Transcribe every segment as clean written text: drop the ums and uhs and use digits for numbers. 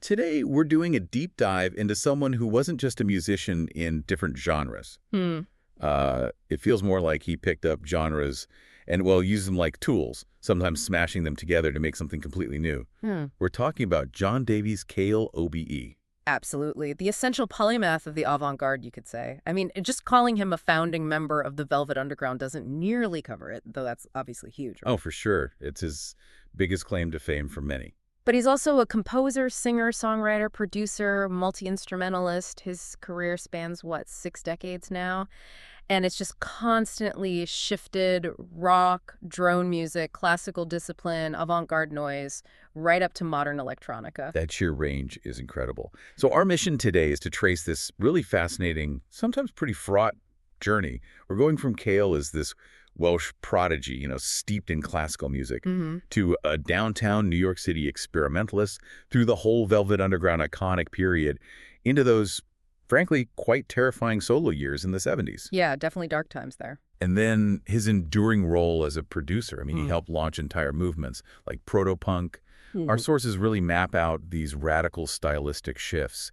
Today, we're doing a deep dive into someone who wasn't just a musician in different genres. It feels more like he picked up genres and, well, used them like tools, sometimes smashing them together to make something completely new. We're talking about John Davies Cale, OBE. Absolutely. The essential polymath of the avant-garde, you could say. I mean, just calling him a founding member of the Velvet Underground doesn't nearly cover it, though that's obviously huge. Right? Oh, for sure. It's his biggest claim to fame for many. But he's also a composer, singer, songwriter, producer, multi-instrumentalist. His career spans, 6 decades now? And it's just constantly shifted rock, drone music, classical discipline, avant-garde noise, right up to modern electronica. That sheer range is incredible. So our mission today is to trace this really fascinating, sometimes pretty fraught journey. We're going from Cale as this Welsh prodigy, steeped in classical music, to a downtown New York City experimentalist, through the whole Velvet Underground iconic period, into those, frankly, quite terrifying solo years in the 70s. Yeah, definitely dark times there. And then his enduring role as a producer. I mean, he helped launch entire movements like proto-punk. Our sources really map out these radical stylistic shifts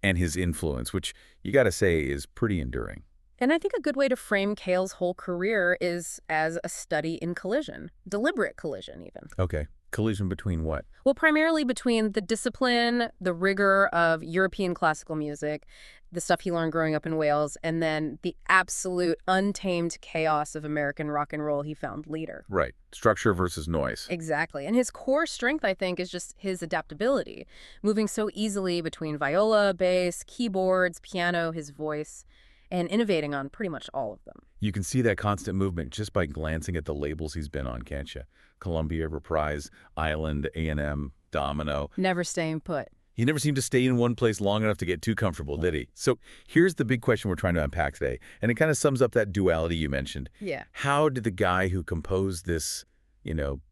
and his influence, which you got to say is pretty enduring. And I think a good way to frame Cale's whole career is as a study in collision, deliberate collision even. Okay. Collision between what? Well, primarily between the discipline, the rigor of European classical music, the stuff he learned growing up in Wales, and then the absolute untamed chaos of American rock and roll he found later. Right. Structure versus noise. Exactly. And his core strength, I think, is just his adaptability, moving so easily between viola, bass, keyboards, piano, his voice, and innovating on pretty much all of them. You can see that constant movement just by glancing at the labels he's been on, can't you? Columbia, Reprise, Island, A&M, Domino. Never staying put. He never seemed to stay in one place long enough to get too comfortable, did he? So here's the big question we're trying to unpack today, and it kind of sums up that duality you mentioned. Yeah. How did the guy who composed this,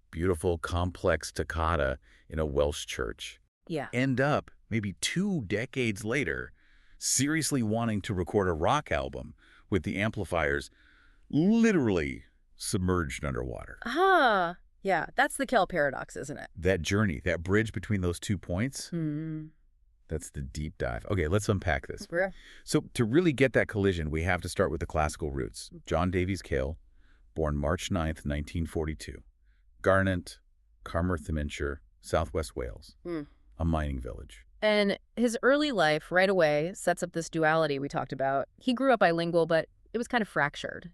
beautiful, complex toccata in a Welsh church end up, maybe 2 decades later, seriously wanting to record a rock album with the amplifiers literally submerged underwater? Yeah, that's the Cale paradox, isn't it? That journey, that bridge between those 2 points, that's the deep dive. Okay, let's unpack this. Yeah. So to really get that collision, we have to start with the classical roots. John Davies Cale, born March 9th, 1942. Garnant, Carmarthenshire, southwest Wales, a mining village. And his early life, right away, sets up this duality we talked about. He grew up bilingual, but it was kind of fractured,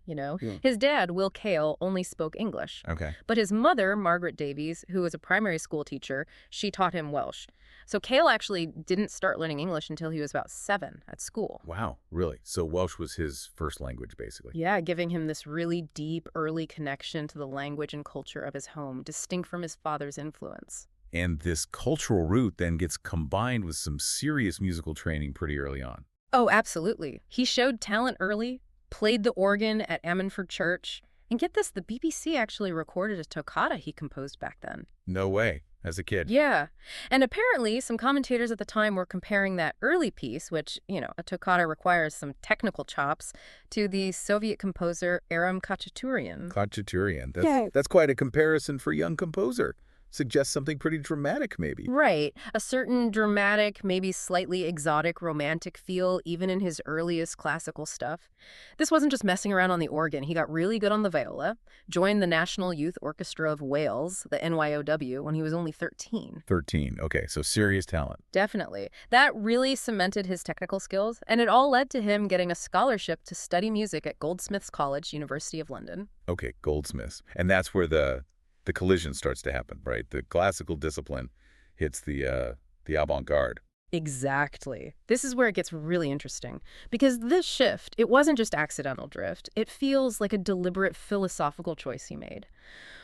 His dad, Will Cale, only spoke English. Okay. But his mother, Margaret Davies, who was a primary school teacher, she taught him Welsh. So Cale actually didn't start learning English until he was about 7 at school. Wow, really? So Welsh was his first language, basically. Yeah, giving him this really deep, early connection to the language and culture of his home, distinct from his father's influence. And this cultural root then gets combined with some serious musical training pretty early on. Oh, absolutely. He showed talent early, played the organ at Ammanford Church. And get this, the BBC actually recorded a toccata he composed back then. No way, as a kid. Yeah. And apparently, some commentators at the time were comparing that early piece, which, a toccata requires some technical chops, to the Soviet composer Aram Khachaturian. Khachaturian. That's quite a comparison for a young composer. Suggests something pretty dramatic, maybe. Right. A certain dramatic, maybe slightly exotic romantic feel, even in his earliest classical stuff. This wasn't just messing around on the organ. He got really good on the viola, joined the National Youth Orchestra of Wales, the NYOW, when he was only 13. 13. Okay, so serious talent. Definitely. That really cemented his technical skills, and it all led to him getting a scholarship to study music at Goldsmiths College, University of London. Okay, Goldsmiths. And that's where the collision starts to happen, right? The classical discipline hits the avant-garde. Exactly. This is where it gets really interesting. Because this shift, it wasn't just accidental drift. It feels like a deliberate philosophical choice he made.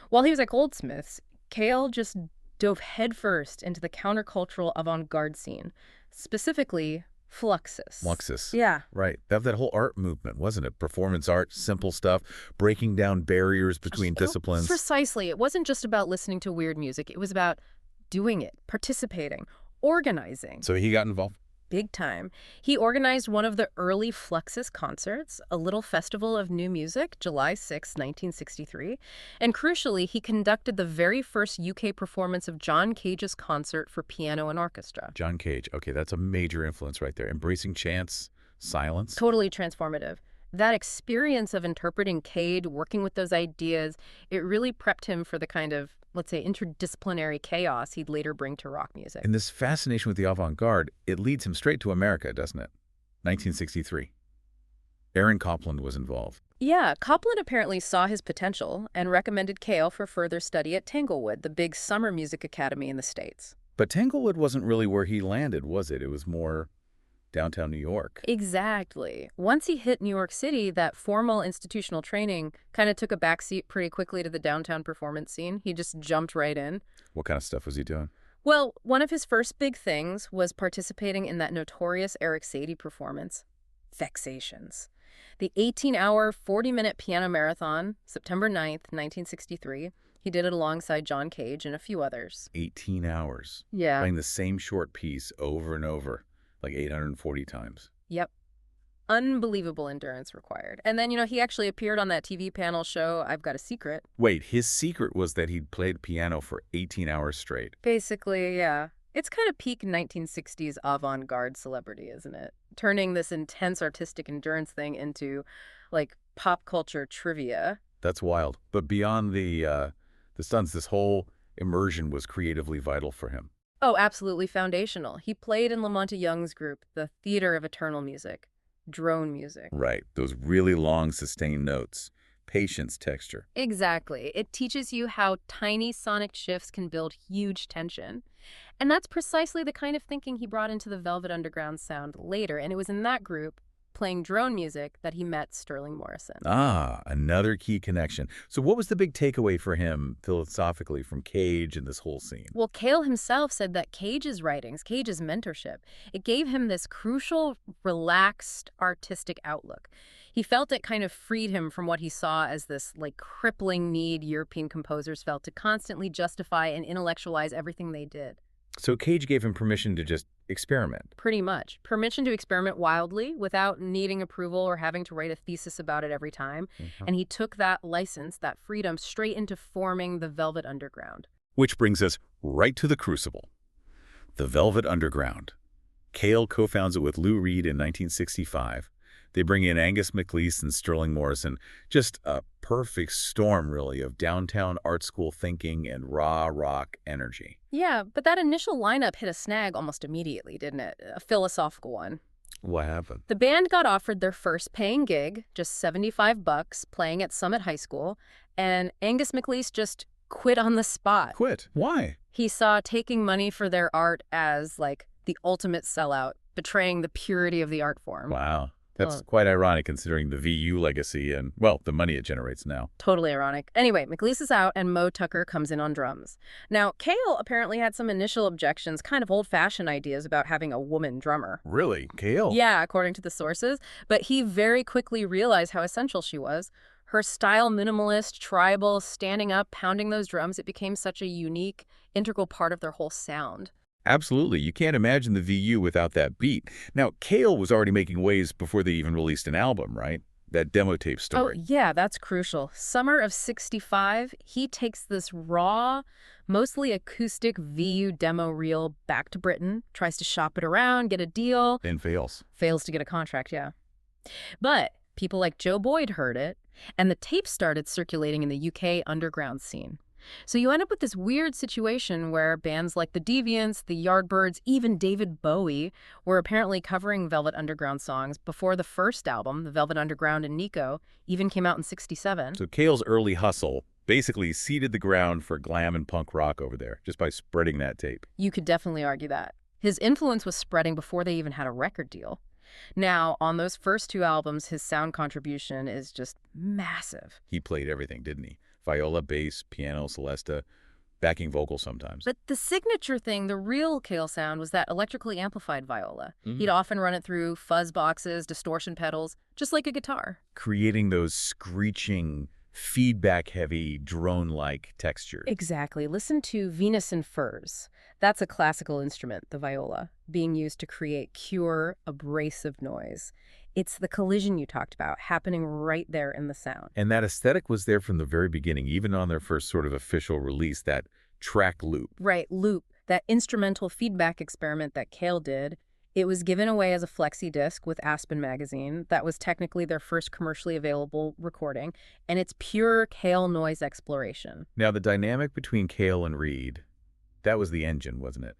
While he was at Goldsmiths, Cale just dove headfirst into the countercultural avant-garde scene, specifically Fluxus. Fluxus. Yeah. Right. That whole art movement, wasn't it? Performance art, simple stuff, breaking down barriers between disciplines. Precisely. It wasn't just about listening to weird music. It was about doing it, participating, organizing. So he got involved? Big time. He organized one of the early Fluxus concerts, a little festival of new music, July 6, 1963. And crucially, he conducted the very first UK performance of John Cage's concert for piano and orchestra. John Cage. Okay, that's a major influence right there. Embracing chance, silence. Totally transformative. That experience of interpreting Cage, working with those ideas, it really prepped him for the kind of, let's say, interdisciplinary chaos he'd later bring to rock music. And this fascination with the avant-garde, it leads him straight to America, doesn't it? 1963. Aaron Copland was involved. Yeah, Copland apparently saw his potential and recommended Cale for further study at Tanglewood, the big summer music academy in the States. But Tanglewood wasn't really where he landed, was it? It was more downtown New York. Exactly. Once he hit New York City, that formal institutional training kind of took a backseat pretty quickly to the downtown performance scene. He just jumped right in. What kind of stuff was he doing? Well, one of his first big things was participating in that notorious Eric Satie performance, Vexations. The 18-hour, 40-minute piano marathon, September 9th, 1963. He did it alongside John Cage and a few others. 18 hours. Yeah. Playing the same short piece over and over, like 840 times. Yep. Unbelievable endurance required. And then, he actually appeared on that TV panel show, I've Got a Secret. Wait, his secret was that he'd played piano for 18 hours straight. Basically, yeah. It's kind of peak 1960s avant-garde celebrity, isn't it? Turning this intense artistic endurance thing into, pop culture trivia. That's wild. But beyond the stunts, this whole immersion was creatively vital for him. Oh, absolutely foundational. He played in Lamonte Young's group, the Theater of Eternal Music, drone music. Right. Those really long, sustained notes. Patience, texture. Exactly. It teaches you how tiny sonic shifts can build huge tension. And that's precisely the kind of thinking he brought into the Velvet Underground sound later. And it was in that group, playing drone music, that he met Sterling Morrison. Ah, another key connection. So what was the big takeaway for him, philosophically, from Cage and this whole scene? Well, Cale himself said that Cage's writings, Cage's mentorship, it gave him this crucial, relaxed, artistic outlook. He felt it kind of freed him from what he saw as this, crippling need European composers felt to constantly justify and intellectualize everything they did. So Cage gave him permission to just experiment. Pretty much. Permission to experiment wildly without needing approval or having to write a thesis about it every time. And he took that license, that freedom, straight into forming the Velvet Underground. Which brings us right to the crucible. The Velvet Underground. Cale co-founds it with Lou Reed in 1965. They bring in Angus MacLeish and Sterling Morrison. Just a perfect storm, really, of downtown art school thinking and raw rock energy. Yeah, but that initial lineup hit a snag almost immediately, didn't it? A philosophical one. What happened? The band got offered their first paying gig, just $75, playing at Summit High School, and Angus MacLeish just quit on the spot. Quit? Why? He saw taking money for their art as, the ultimate sellout, betraying the purity of the art form. Wow. That's quite ironic considering the VU legacy and, well, the money it generates now. Totally ironic. Anyway, MacLeish is out and Mo Tucker comes in on drums. Now, Cale apparently had some initial objections, kind of old-fashioned ideas about having a woman drummer. Really? Cale? Yeah, according to the sources. But he very quickly realized how essential she was. Her style, minimalist, tribal, standing up, pounding those drums, it became such a unique, integral part of their whole sound. Absolutely. You can't imagine the VU without that beat. Now, Cale was already making waves before they even released an album, right? That demo tape story. Oh, yeah, that's crucial. Summer of '65, he takes this raw, mostly acoustic VU demo reel back to Britain, tries to shop it around, get a deal. Then fails. Fails to get a contract, yeah. But people like Joe Boyd heard it, and the tape started circulating in the UK underground scene. So you end up with this weird situation where bands like the Deviants, the Yardbirds, even David Bowie were apparently covering Velvet Underground songs before the first album, The Velvet Underground and Nico, even came out in '67. So Cale's early hustle basically seeded the ground for glam and punk rock over there, just by spreading that tape. You could definitely argue that. His influence was spreading before they even had a record deal. Now, on those first two albums, his sound contribution is just massive. He played everything, didn't he? Viola, bass, piano, celesta, backing vocal sometimes. But the signature thing, the real Cale sound, was that electrically amplified viola. He'd often run it through fuzz boxes, distortion pedals, just like a guitar. Creating those screeching, feedback-heavy, drone-like textures. Exactly. Listen to Venus in Furs. That's a classical instrument, the viola, being used to create pure, abrasive noise. It's the collision you talked about, happening right there in the sound. And that aesthetic was there from the very beginning, even on their first sort of official release, that track loop. Right, loop, that instrumental feedback experiment that Cale did. It was given away as a flexi disc with Aspen magazine. That was technically their first commercially available recording, and it's pure Cale noise exploration. Now, the dynamic between Cale and Reed, that was the engine, wasn't it?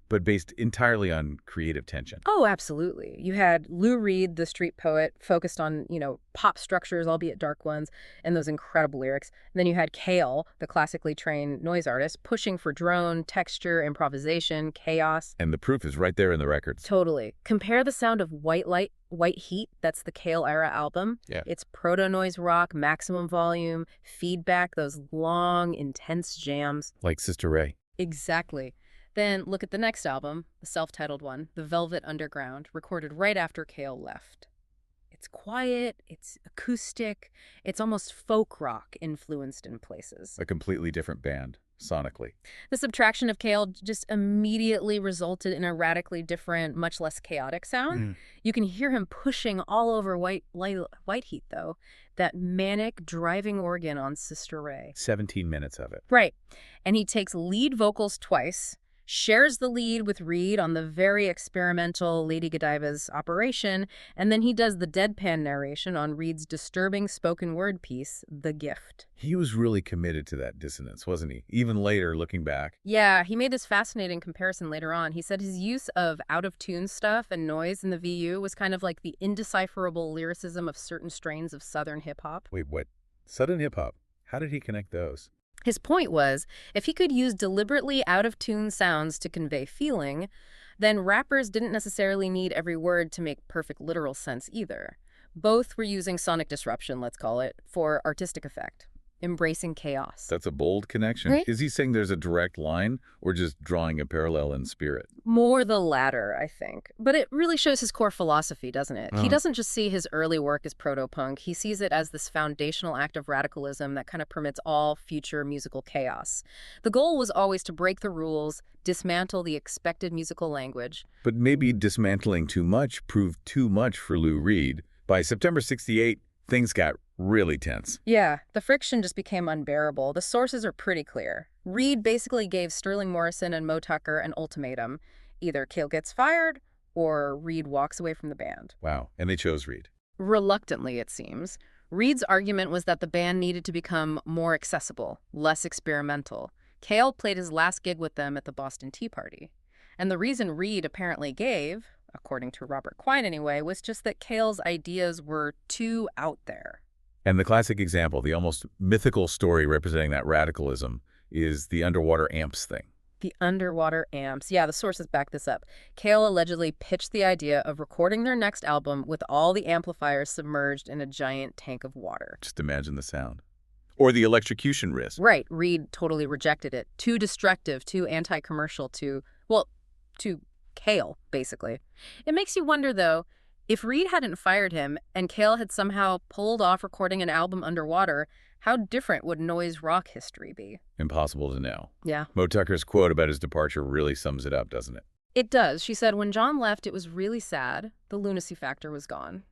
But based entirely on creative tension. Oh, absolutely. You had Lou Reed, the street poet, focused on, pop structures, albeit dark ones, and those incredible lyrics. And then you had Cale, the classically trained noise artist, pushing for drone, texture, improvisation, chaos. And the proof is right there in the records. Totally. Compare the sound of White Light, White Heat, that's the Cale era album. Yeah. It's proto-noise rock, maximum volume, feedback, those long, intense jams. Like Sister Ray. Exactly. Then look at the next album, the self-titled one, The Velvet Underground, recorded right after Cale left. It's quiet, it's acoustic, it's almost folk rock influenced in places. A completely different band, sonically. The subtraction of Cale just immediately resulted in a radically different, much less chaotic sound. You can hear him pushing all over White Heat, though. That manic driving organ on Sister Ray. 17 minutes of it. Right. And he takes lead vocals twice, shares the lead with Reed on the very experimental Lady Godiva's Operation, and then he does the deadpan narration on Reed's disturbing spoken word piece, The Gift. He was really committed to that dissonance, wasn't he? Even later, looking back. Yeah, he made this fascinating comparison later on. He said his use of out-of-tune stuff and noise in the VU was kind of like the indecipherable lyricism of certain strains of Southern hip-hop. Wait, what? Southern hip-hop? How did he connect those? His point was, if he could use deliberately out-of-tune sounds to convey feeling, then rappers didn't necessarily need every word to make perfect literal sense either. Both were using sonic disruption, let's call it, for artistic effect, embracing chaos. That's a bold connection. Right? Is he saying there's a direct line or just drawing a parallel in spirit? More the latter, I think. But it really shows his core philosophy, doesn't it? He doesn't just see his early work as proto-punk. He sees it as this foundational act of radicalism that kind of permits all future musical chaos. The goal was always to break the rules, dismantle the expected musical language. But maybe dismantling too much proved too much for Lou Reed. By September 68, things got really tense. Yeah, the friction just became unbearable. The sources are pretty clear. Reed basically gave Sterling Morrison and Mo Tucker an ultimatum. Either Cale gets fired or Reed walks away from the band. Wow. And they chose Reed. Reluctantly, it seems. Reed's argument was that the band needed to become more accessible, less experimental. Cale played his last gig with them at the Boston Tea Party. And the reason Reed apparently gave, according to Robert Quine anyway, was just that Cale's ideas were too out there. And the classic example, the almost mythical story representing that radicalism, is the underwater amps thing. The underwater amps. Yeah, the sources back this up. Cale allegedly pitched the idea of recording their next album with all the amplifiers submerged in a giant tank of water. Just imagine the sound. Or the electrocution risk. Right. Reed totally rejected it. Too destructive, too anti-commercial, too Cale, basically. It makes you wonder, though, if Reed hadn't fired him and Cale had somehow pulled off recording an album underwater, how different would noise rock history be? Impossible to know. Yeah. Mo Tucker's quote about his departure really sums it up, doesn't it? It does. She said, when John left, it was really sad. The lunacy factor was gone.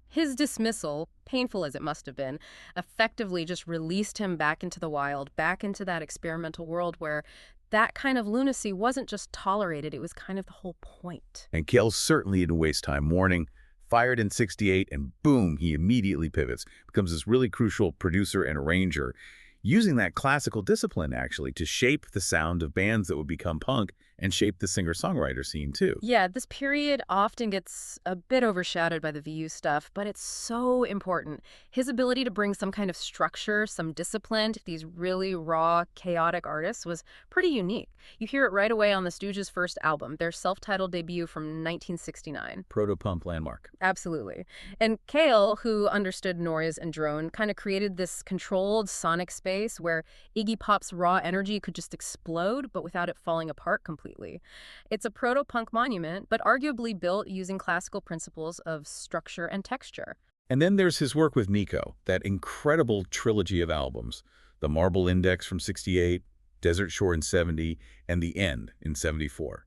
His dismissal, painful as it must have been, effectively just released him back into the wild, back into that experimental world where that kind of lunacy wasn't just tolerated, it was kind of the whole point. And Cale certainly didn't waste time mourning. Fired in 68, and boom, he immediately pivots. Becomes this really crucial producer and arranger, using that classical discipline, actually, to shape the sound of bands that would become punk and shape the singer-songwriter scene, too. Yeah, this period often gets a bit overshadowed by the VU stuff, but it's so important. His ability to bring some kind of structure, some discipline to these really raw, chaotic artists was pretty unique. You hear it right away on the Stooges' first album, their self-titled debut from 1969. Proto-punk landmark. Absolutely. And Cale, who understood noise and drone, kind of created this controlled sonic space where Iggy Pop's raw energy could just explode, but without it falling apart completely. It's a proto-punk monument, but arguably built using classical principles of structure and texture. And then there's his work with Nico, that incredible trilogy of albums, the Marble Index from '68, Desert Shore in '70, and The End in '74.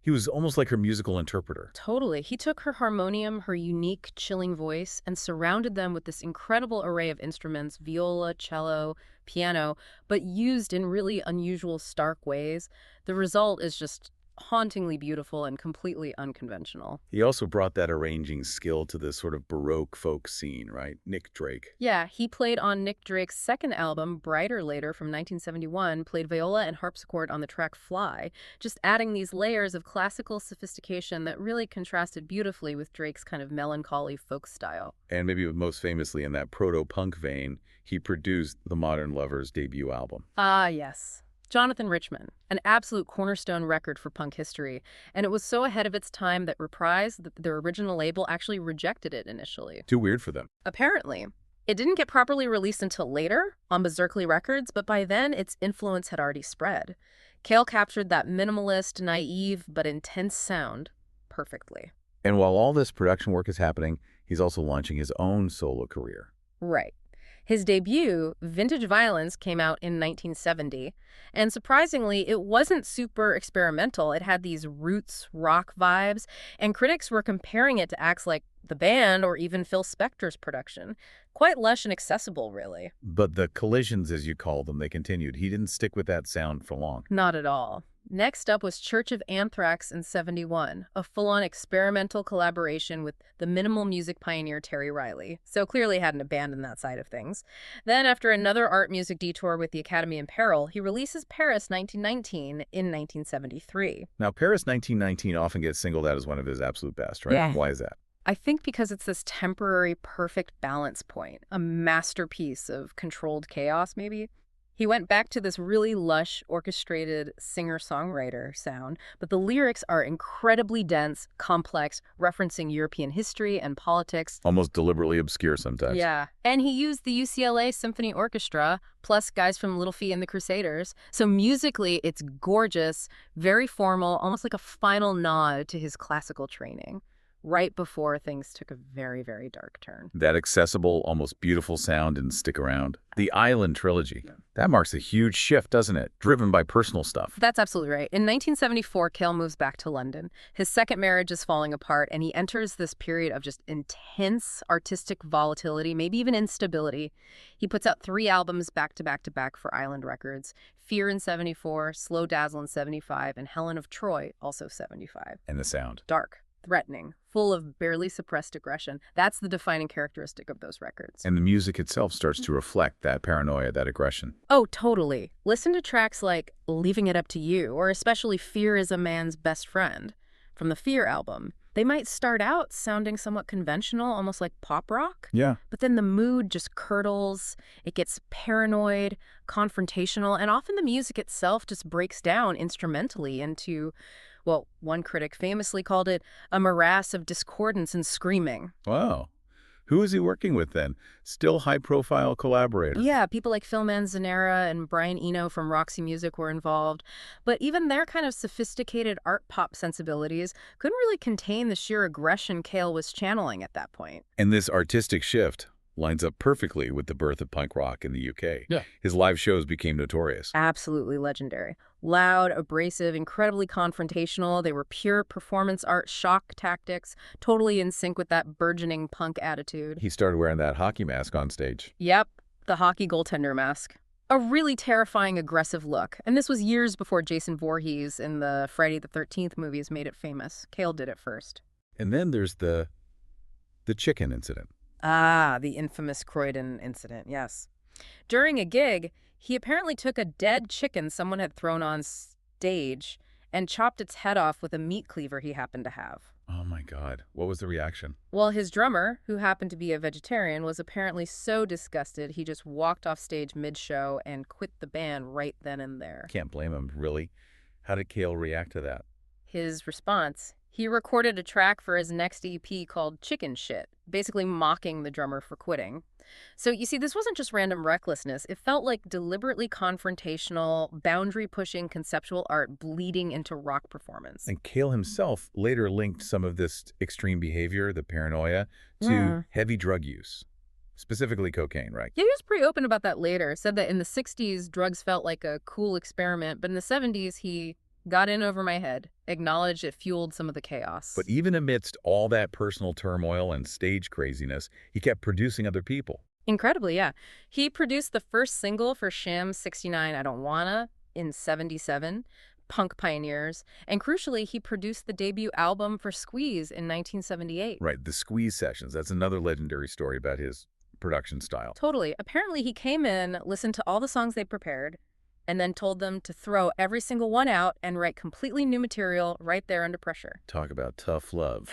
He was almost like her musical interpreter. Totally. He took her harmonium, her unique, chilling voice, and surrounded them with this incredible array of instruments, viola, cello, piano, but used in really unusual, stark ways. The result is just hauntingly beautiful and completely unconventional. He also brought that arranging skill to the sort of Baroque folk scene, right? Nick Drake. Yeah, he played on Nick Drake's second album, Brighter Later, from 1971, played viola and harpsichord on the track Fly, just adding these layers of classical sophistication that really contrasted beautifully with Drake's kind of melancholy folk style. And maybe most famously in that proto-punk vein, he produced the Modern Lovers' debut album. Ah, yes. Jonathan Richman, an absolute cornerstone record for punk history, and it was so ahead of its time that Reprise, their original label, actually rejected it initially. Too weird for them. Apparently. It didn't get properly released until later, on Berserkly Records, but by then its influence had already spread. Cale captured that minimalist, naive, but intense sound perfectly. And while all this production work is happening, he's also launching his own solo career. Right. His debut, Vintage Violence, came out in 1970, and surprisingly, it wasn't super experimental. It had these roots rock vibes, and critics were comparing it to acts like The Band or even Phil Spector's production. Quite lush and accessible, really. But the collisions, as you call them, they continued. He didn't stick with that sound for long. Not at all. Next up was Church of Anthrax in '71, a full-on experimental collaboration with the minimal music pioneer Terry Riley, so clearly hadn't abandoned that side of things. Then, after another art music detour with the Academy in Peril, he releases Paris 1919 in 1973. Now, Paris 1919 often gets singled out as one of his absolute best, right? Yeah. Why is that? I think because it's this temporary, perfect balance point, a masterpiece of controlled chaos, maybe. He went back to this really lush, orchestrated singer-songwriter sound, but the lyrics are incredibly dense, complex, referencing European history and politics. Almost deliberately obscure sometimes. Yeah. And he used the UCLA Symphony Orchestra, plus guys from Little Feat and the Crusaders. So musically, it's gorgeous, very formal, almost like a final nod to his classical training, right before things took a very, very dark turn. That accessible, almost beautiful sound didn't stick around. The Island trilogy. That marks a huge shift, doesn't it? Driven by personal stuff. That's absolutely right. In 1974, Cale moves back to London. His second marriage is falling apart, and he enters this period of just intense artistic volatility, maybe even instability. He puts out 3 albums back to back to back for Island Records: Fear in '74, Slow Dazzle in '75, and Helen of Troy, also '75. And the sound. Dark, threatening, full of barely suppressed aggression. That's the defining characteristic of those records. And the music itself starts to reflect that paranoia, that aggression. Oh, totally. Listen to tracks like Leaving It Up to You, or especially Fear is a Man's Best Friend from the Fear album. They might start out sounding somewhat conventional, almost like pop rock. Yeah. But then the mood just curdles, it gets paranoid, confrontational, and often the music itself just breaks down instrumentally into, well, one critic famously called it a morass of discordance and screaming. Wow. Who is he working with then? Still high-profile collaborators. Yeah, people like Phil Manzanera and Brian Eno from Roxy Music were involved. But even their kind of sophisticated art pop sensibilities couldn't really contain the sheer aggression Cale was channeling at that point. And this artistic shift lines up perfectly with the birth of punk rock in the UK. Yeah. His live shows became notorious. Absolutely legendary. Loud, abrasive, incredibly confrontational. They were pure performance art shock tactics, totally in sync with that burgeoning punk attitude. He started wearing that hockey mask on stage. Yep, the hockey goaltender mask. A really terrifying, aggressive look. And this was years before Jason Voorhees in the Friday the 13th movies made it famous. Cale did it first. And then there's the chicken incident. Ah, the infamous Croydon incident, yes. During a gig, he apparently took a dead chicken someone had thrown on stage and chopped its head off with a meat cleaver he happened to have. Oh my God. What was the reaction? Well, his drummer, who happened to be a vegetarian, was apparently so disgusted he just walked off stage mid-show and quit the band right then and there. Can't blame him, really. How did Cale react to that? His response, He recorded a track for his next EP called Chicken Shit, basically mocking the drummer for quitting. So you see, this wasn't just random recklessness. It felt like deliberately confrontational, boundary-pushing conceptual art bleeding into rock performance. And Cale himself later linked some of this extreme behavior, the paranoia, to Mm. heavy drug use, specifically cocaine, right? Yeah, he was pretty open about that later. Said that in the 60s, drugs felt like a cool experiment, but in the 70s, he got in over my head, acknowledged it fueled some of the chaos. But even amidst all that personal turmoil and stage craziness, he kept producing other people. Incredibly, yeah. He produced the first single for Sham's 69 I Don't Wanna in 77, Punk Pioneers, and crucially, he produced the debut album for Squeeze in 1978. Right, the Squeeze Sessions. That's another legendary story about his production style. Totally. Apparently, he came in, listened to all the songs they prepared, and then told them to throw every single one out and write completely new material right there under pressure. Talk about tough love.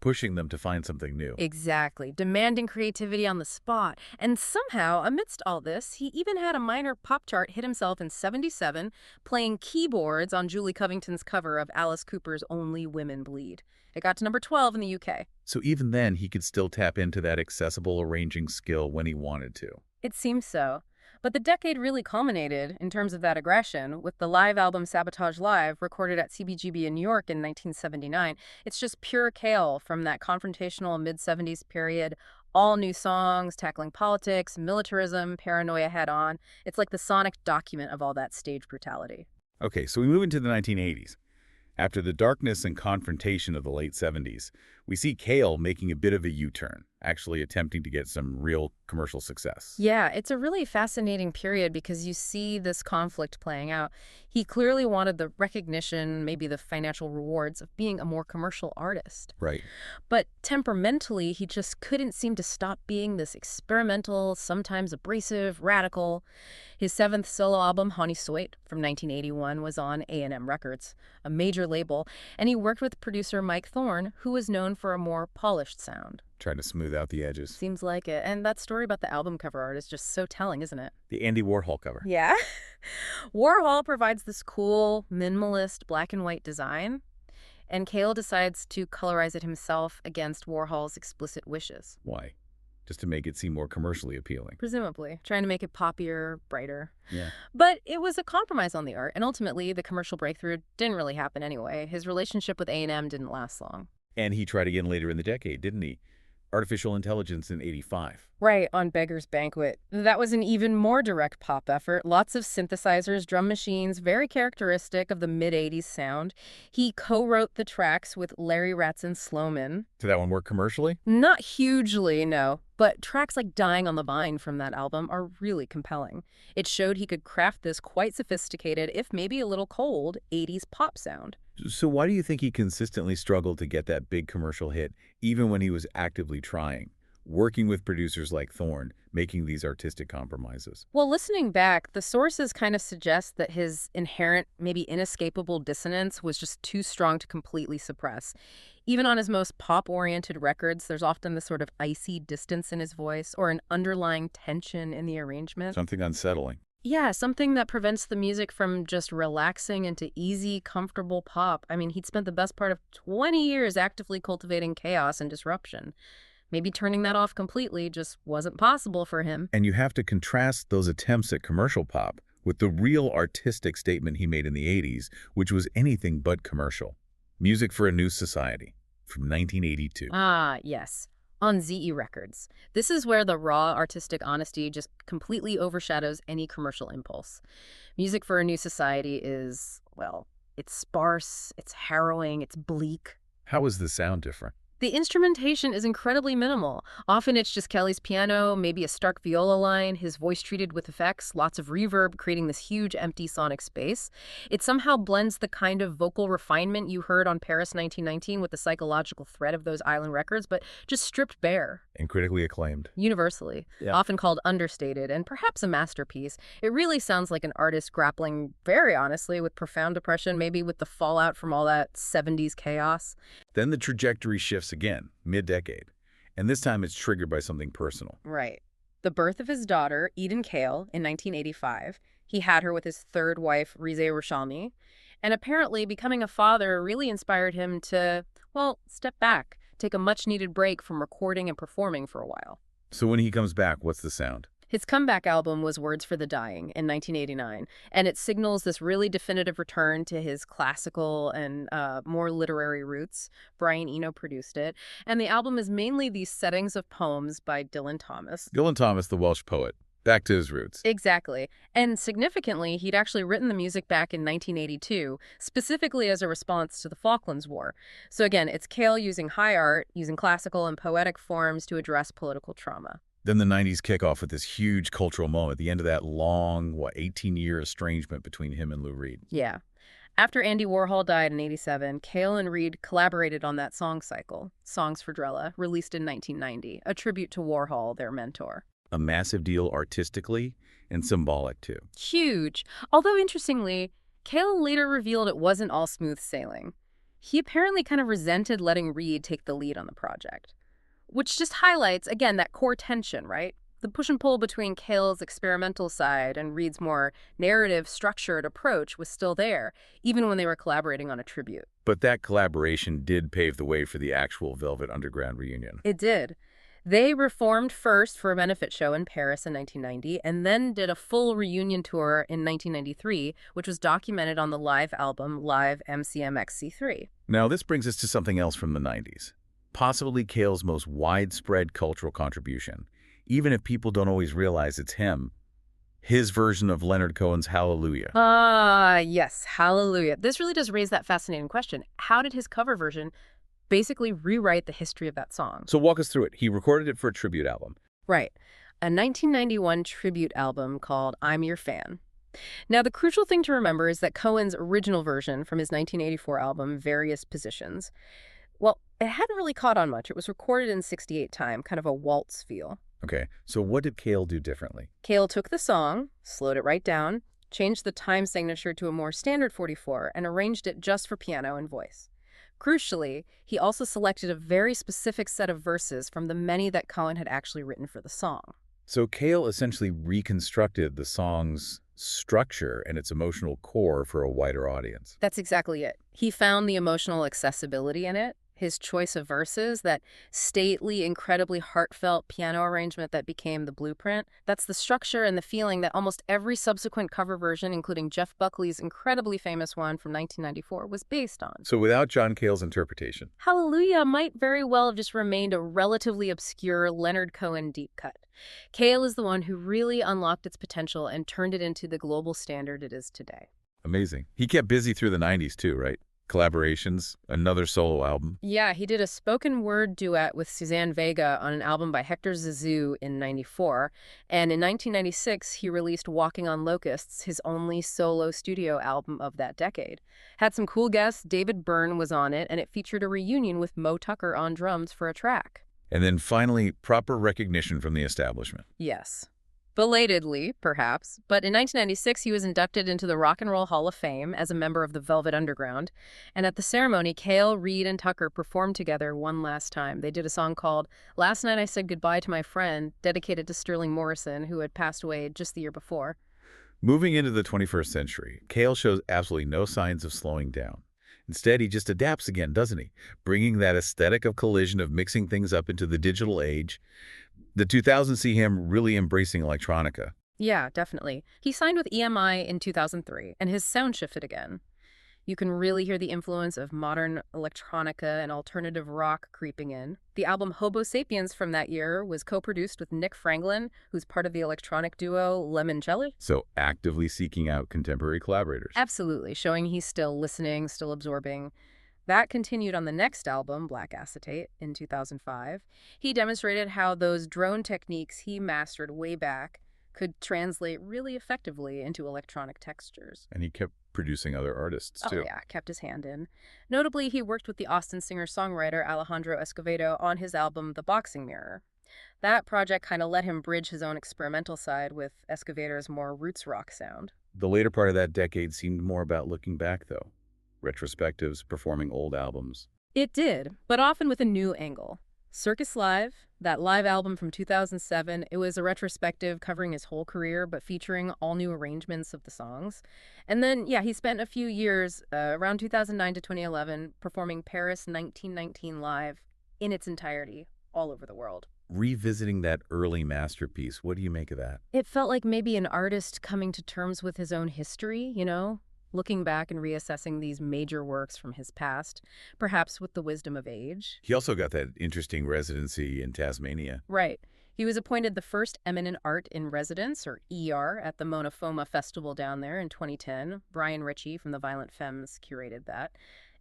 Pushing them to find something new. Exactly. Demanding creativity on the spot. And somehow, amidst all this, he even had a minor pop chart hit himself in 77, playing keyboards on Julie Covington's cover of Alice Cooper's Only Women Bleed. It got to number 12 in the UK. So even then, he could still tap into that accessible arranging skill when he wanted to. It seems so. But the decade really culminated, in terms of that aggression, with the live album Sabotage Live, recorded at CBGB in New York in 1979. It's just pure Cale from that confrontational mid-70s period. All new songs, tackling politics, militarism, paranoia head-on. It's like the sonic document of all that stage brutality. Okay, so we move into the 1980s. After the darkness and confrontation of the late 70s, we see Cale making a bit of a U-turn, actually attempting to get some real commercial success. Yeah, it's a really fascinating period because you see this conflict playing out. He clearly wanted the recognition, maybe the financial rewards of being a more commercial artist. Right. But temperamentally, he just couldn't seem to stop being this experimental, sometimes abrasive, radical. His seventh solo album, Honey Soit, from 1981, was on A&M Records, a major label, and he worked with producer Mike Thorne, who was known for a more polished sound. Trying to smooth out the edges. Seems like it. And that story about the album cover art is just so telling, isn't it? The Andy Warhol cover. Yeah. Warhol provides this cool, minimalist black and white design, and Cale decides to colorize it himself against Warhol's explicit wishes. Why? Just to make it seem more commercially appealing. Presumably, trying to make it poppier, brighter. Yeah. But it was a compromise on the art, and ultimately the commercial breakthrough didn't really happen anyway. His relationship with A&M didn't last long. And he tried again later in the decade, didn't he? Artificial Intelligence in 85. Right, on Beggar's Banquet. That was an even more direct pop effort. Lots of synthesizers, drum machines, very characteristic of the mid-'80s sound. He co-wrote the tracks with Larry Ratson Sloman. Did that one work commercially? Not hugely, no. But tracks like Dying on the Vine from that album are really compelling. It showed he could craft this quite sophisticated, if maybe a little cold, 80s pop sound. So why do you think he consistently struggled to get that big commercial hit, even when he was actively trying, working with producers like Thorne, making these artistic compromises? Well, listening back, the sources kind of suggest that his inherent, maybe inescapable dissonance was just too strong to completely suppress. Even on his most pop-oriented records, there's often this sort of icy distance in his voice or an underlying tension in the arrangement. Something unsettling. Yeah, something that prevents the music from just relaxing into easy, comfortable pop. I mean, he'd spent the best part of 20 years actively cultivating chaos and disruption. Maybe turning that off completely just wasn't possible for him. And you have to contrast those attempts at commercial pop with the real artistic statement he made in the 80s, which was anything but commercial. Music for a New Society, from 1982. Ah, yes. On ZE Records. This is where the raw artistic honesty just completely overshadows any commercial impulse. Music for a New Society is, well, it's sparse, it's harrowing, it's bleak. How is the sound different? The instrumentation is incredibly minimal. Often it's just Kelly's piano, maybe a stark viola line, his voice treated with effects, lots of reverb, creating this huge empty sonic space. It somehow blends the kind of vocal refinement you heard on Paris 1919 with the psychological thread of those island records, but just stripped bare. And critically acclaimed. Universally, Yeah. often called understated, and perhaps a masterpiece. It really sounds like an artist grappling, very honestly, with profound depression, maybe with the fallout from all that 70s chaos. Then the trajectory shifts again, mid-decade. And this time it's triggered by something personal. Right. The birth of his daughter, Eden Cale, in 1985. He had her with his third wife, Rize Roshalmi. And apparently becoming a father really inspired him to, well, step back, take a much-needed break from recording and performing for a while. So when he comes back, what's the sound? His comeback album was Words for the Dying in 1989, and it signals this really definitive return to his classical and more literary roots. Brian Eno produced it, and the album is mainly these settings of poems by Dylan Thomas. Dylan Thomas, the Welsh poet. Back to his roots. Exactly. And significantly, he'd actually written the music back in 1982, specifically as a response to the Falklands War. So again, it's Cale using high art, using classical and poetic forms to address political trauma. Then the 90s kick off with this huge cultural moment, the end of that long, 18-year estrangement between him and Lou Reed. Yeah. After Andy Warhol died in '87, Cale and Reed collaborated on that song cycle, Songs for Drella, released in 1990, a tribute to Warhol, their mentor. A massive deal artistically and symbolic, too. Huge. Although, interestingly, Cale later revealed it wasn't all smooth sailing. He apparently kind of resented letting Reed take the lead on the project, which just highlights, again, that core tension, right? The push and pull between Cale's experimental side and Reed's more narrative, structured approach was still there, even when they were collaborating on a tribute. But that collaboration did pave the way for the actual Velvet Underground reunion. It did. They reformed first for a benefit show in Paris in 1990, and then did a full reunion tour in 1993, which was documented on the live album Live MCMXC3. Now, this brings us to something else from the 90s. Possibly Cale's most widespread cultural contribution, even if people don't always realize it's him. His version of Leonard Cohen's Hallelujah. Yes, Hallelujah. This really does raise that fascinating question. How did his cover version basically rewrite the history of that song? So walk us through it. He recorded it for a tribute album. Right. A 1991 tribute album called I'm Your Fan. Now, the crucial thing to remember is that Cohen's original version from his 1984 album, Various Positions, well, it hadn't really caught on much. It was recorded in 68 time, kind of a waltz feel. Okay, so what did Cale do differently? Cale took the song, slowed it right down, changed the time signature to a more standard 44, and arranged it just for piano and voice. Crucially, he also selected a very specific set of verses from the many that Cohen had actually written for the song. So Cale essentially reconstructed the song's structure and its emotional core for a wider audience. That's exactly it. He found the emotional accessibility in it, his choice of verses, that stately, incredibly heartfelt piano arrangement that became the blueprint. That's the structure and the feeling that almost every subsequent cover version, including Jeff Buckley's incredibly famous one from 1994, was based on. So without John Cale's interpretation, Hallelujah might very well have just remained a relatively obscure Leonard Cohen deep cut. Cale is the one who really unlocked its potential and turned it into the global standard it is today. amazing. He kept busy through the 90s too, right? Collaborations, another solo album. Yeah, he did a spoken word duet with Suzanne Vega on an album by Hector Zazou in '94. And in 1996, he released Walking on Locusts, his only solo studio album of that decade. Had some cool guests. David Byrne was on it, and it featured a reunion with Mo Tucker on drums for a track. And then finally, proper recognition from the establishment. Yes. Belatedly, perhaps, but in 1996 he was inducted into the Rock and Roll Hall of Fame as a member of the Velvet Underground, and at the ceremony, Cale, Reed, and Tucker performed together one last time. They did a song called Last Night I Said Goodbye to My Friend, dedicated to Sterling Morrison, who had passed away just the year before. Moving into the 21st century, Cale shows absolutely no signs of slowing down. Instead, he just adapts again, doesn't he? Bringing that aesthetic of collision of mixing things up into the digital age. The 2000s see him really embracing electronica. Yeah, definitely. He signed with EMI in 2003, and his sound shifted again. You can really hear the influence of modern electronica and alternative rock creeping in. The album Hobo Sapiens from that year was co-produced with Nick Franklin, who's part of the electronic duo Lemoncello. So actively seeking out contemporary collaborators. Absolutely, showing he's still listening, still absorbing. That continued on the next album, Black Acetate, in 2005. He demonstrated how those drone techniques he mastered way back could translate really effectively into electronic textures. And he kept producing other artists, too. Oh, yeah, kept his hand in. Notably, he worked with the Austin singer-songwriter Alejandro Escovedo on his album The Boxing Mirror. That project kind of let him bridge his own experimental side with Escovedo's more roots rock sound. The later part of that decade seemed more about looking back, though. Retrospectives, performing old albums. It did, but often with a new angle. Circus Live, that live album from 2007, it was a retrospective covering his whole career, but featuring all new arrangements of the songs. And then, yeah, he spent a few years, around 2009 to 2011, performing Paris 1919 live in its entirety, all over the world. Revisiting that early masterpiece, what do you make of that? It felt like maybe an artist coming to terms with his own history, looking back and reassessing these major works from his past, perhaps with the wisdom of age. He also got that interesting residency in Tasmania. Right. He was appointed the first Eminent Art in Residence, or ER, at the Mona Foma Festival down there in 2010. Brian Ritchie from the Violent Femmes curated that.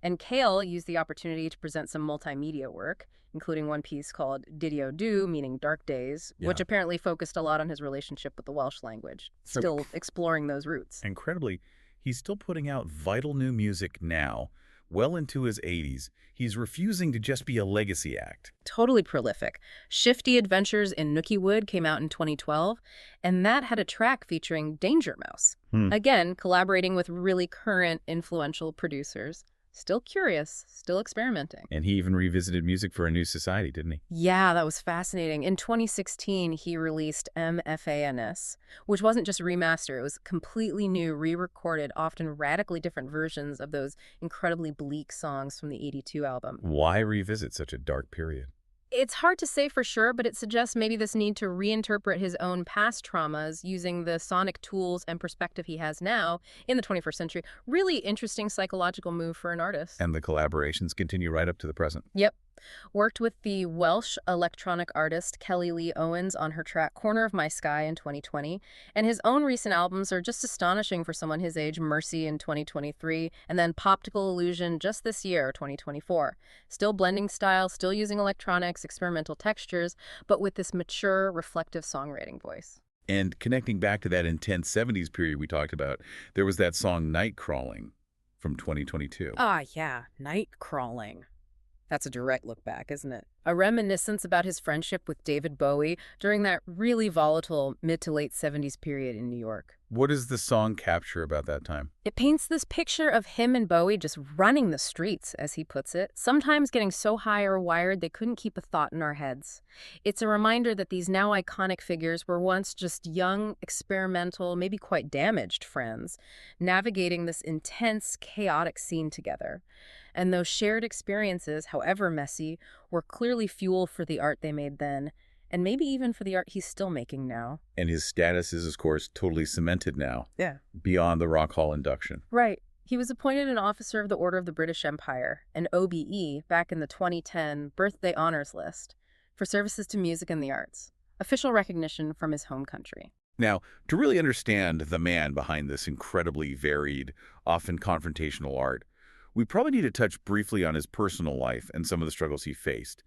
And Cale used the opportunity to present some multimedia work, including one piece called Didio Du, meaning Dark Days, Yeah. which apparently focused a lot on his relationship with the Welsh language, still exploring those roots. Incredibly, he's still putting out vital new music now, well into his 80s. He's refusing to just be a legacy act. Totally prolific. Shifty Adventures in Nookie Wood came out in 2012, and that had a track featuring Danger Mouse. Again, collaborating with really current, influential producers. Still curious, still experimenting. And he even revisited music for a new society, didn't he? Yeah, that was fascinating. In 2016, he released MFANS, which wasn't just a remaster. It was completely new, re-recorded, often radically different versions of those incredibly bleak songs from the '82 album. Why revisit such a dark period? It's hard to say for sure, but it suggests maybe this need to reinterpret his own past traumas using the sonic tools and perspective he has now in the 21st century. Really interesting psychological move for an artist. And the collaborations continue right up to the present. Yep. Worked with the Welsh electronic artist Kelly Lee Owens on her track Corner of My Sky in 2020. And his own recent albums are just astonishing for someone his age, Mercy in 2023, and then Poptical Illusion just this year, 2024. Still blending style, still using electronics, experimental textures, but with this mature, reflective songwriting voice. And connecting back to that intense 70s period we talked about, there was that song Night Crawling from 2022. Yeah, Night Crawling. That's a direct look back, isn't it? A reminiscence about his friendship with David Bowie during that really volatile mid to late 70s period in New York. What does the song capture about that time? It paints this picture of him and Bowie just running the streets, as he puts it, sometimes getting so high or wired they couldn't keep a thought in our heads. It's a reminder that these now iconic figures were once just young, experimental, maybe quite damaged friends, navigating this intense, chaotic scene together. And those shared experiences, however messy, were clearly fuel for the art they made then, and maybe even for the art he's still making now. And his status is, of course, totally cemented now. Yeah. Beyond the Rock Hall induction. Right. He was appointed an officer of the Order of the British Empire, an OBE, back in the 2010 Birthday Honors List, for services to music and the arts. Official recognition from his home country. Now, to really understand the man behind this incredibly varied, often confrontational art, we probably need to touch briefly on his personal life and some of the struggles he faced.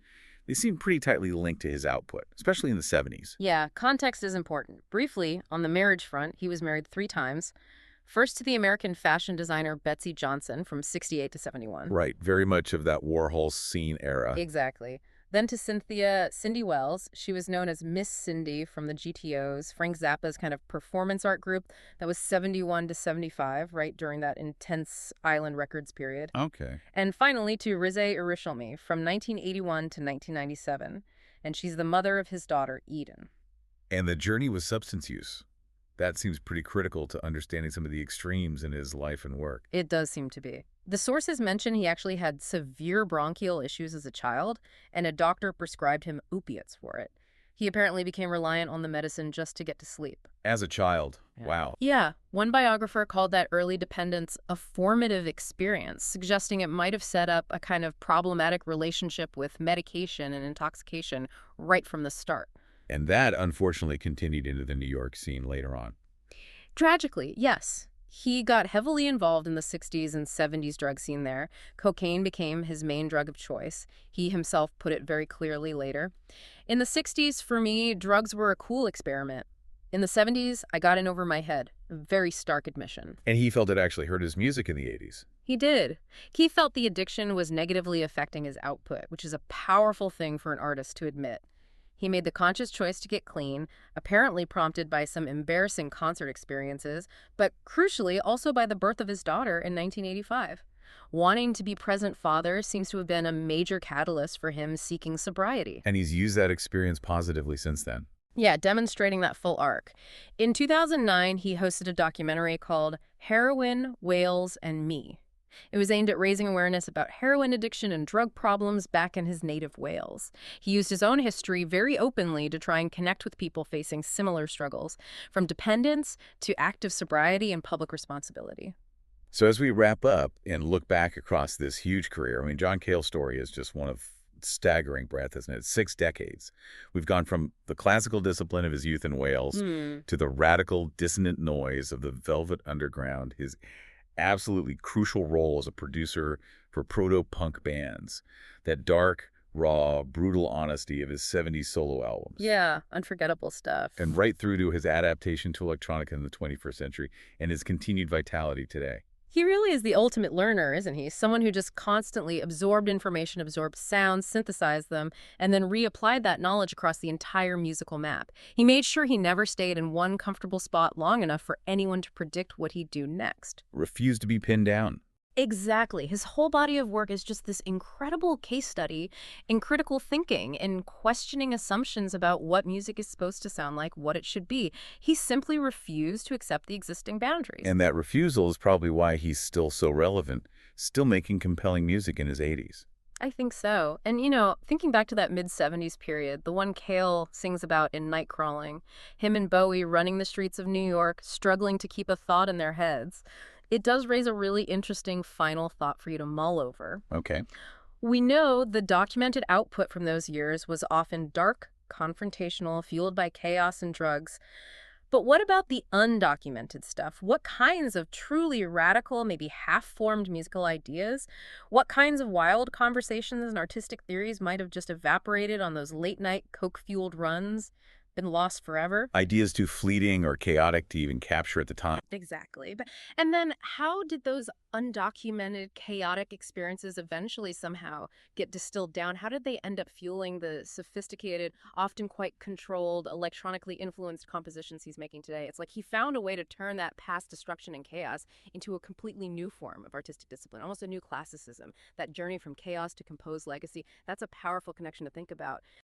They seem pretty tightly linked to his output, especially in the 70s. Yeah, context is important. Briefly, on the marriage front, he was married 3 times. First to the American fashion designer Betsy Johnson from 68 to 71. Right, very much of that Warhol scene era. Exactly. Then to Cindy Wells. She was known as Miss Cindy from the GTOs, Frank Zappa's kind of performance art group that was 71 to 75, right, during that intense Island Records period. Okay. And finally to Rizé Irishilmi from 1981 to 1997, and she's the mother of his daughter, Eden. And the journey was substance use. That seems pretty critical to understanding some of the extremes in his life and work. It does seem to be. The sources mention he actually had severe bronchial issues as a child, and a doctor prescribed him opiates for it. He apparently became reliant on the medicine just to get to sleep. As a child. Yeah. Wow. Yeah. One biographer called that early dependence a formative experience, suggesting it might have set up a kind of problematic relationship with medication and intoxication right from the start. And that, unfortunately, continued into the New York scene later on. Tragically, yes. He got heavily involved in the 60s and 70s drug scene there. Cocaine became his main drug of choice. He himself put it very clearly later. In the 60s, for me, drugs were a cool experiment. In the 70s, I got in over my head. A very stark admission. And he felt it actually hurt his music in the 80s. He did. He felt the addiction was negatively affecting his output, which is a powerful thing for an artist to admit. He made the conscious choice to get clean, apparently prompted by some embarrassing concert experiences, but crucially also by the birth of his daughter in 1985. Wanting to be present father seems to have been a major catalyst for him seeking sobriety. And he's used that experience positively since then. Yeah, demonstrating that full arc. In 2009, he hosted a documentary called Heroin, Wales, and Me. It was aimed at raising awareness about heroin addiction and drug problems back in his native Wales. He used his own history very openly to try and connect with people facing similar struggles, from dependence to active sobriety and public responsibility. So as we wrap up and look back across this huge career, I mean, John Cale's story is just one of staggering breadth, isn't it? 6 decades. We've gone from the classical discipline of his youth in Wales to the radical, dissonant noise of the Velvet Underground, his absolutely crucial role as a producer for proto-punk bands, that dark, raw, brutal honesty of his 70s solo albums. Yeah, unforgettable stuff. And right through to his adaptation to electronica in the 21st century and his continued vitality today. He really is the ultimate learner, isn't he? Someone who just constantly absorbed information, absorbed sounds, synthesized them, and then reapplied that knowledge across the entire musical map. He made sure he never stayed in one comfortable spot long enough for anyone to predict what he'd do next. Refused to be pinned down. Exactly. His whole body of work is just this incredible case study in critical thinking, in questioning assumptions about what music is supposed to sound like, what it should be. He simply refused to accept the existing boundaries. And that refusal is probably why he's still so relevant, still making compelling music in his 80s. I think so. And, thinking back to that mid-70s period, the one Cale sings about in Nightcrawling, him and Bowie running the streets of New York, struggling to keep a thought in their heads, it does raise a really interesting final thought for you to mull over. Okay. We know the documented output from those years was often dark, confrontational, fueled by chaos and drugs. But what about the undocumented stuff? What kinds of truly radical, maybe half-formed musical ideas? What kinds of wild conversations and artistic theories might have just evaporated on those late-night coke-fueled runs? Been lost forever? Ideas too fleeting or chaotic to even capture at the time. Exactly. And then how did those undocumented, chaotic experiences eventually somehow get distilled down? How did they end up fueling the sophisticated, often quite controlled, electronically influenced compositions he's making today? It's like he found a way to turn that past destruction and chaos into a completely new form of artistic discipline, almost a new classicism. That journey from chaos to composed legacy, that's a powerful connection to think about.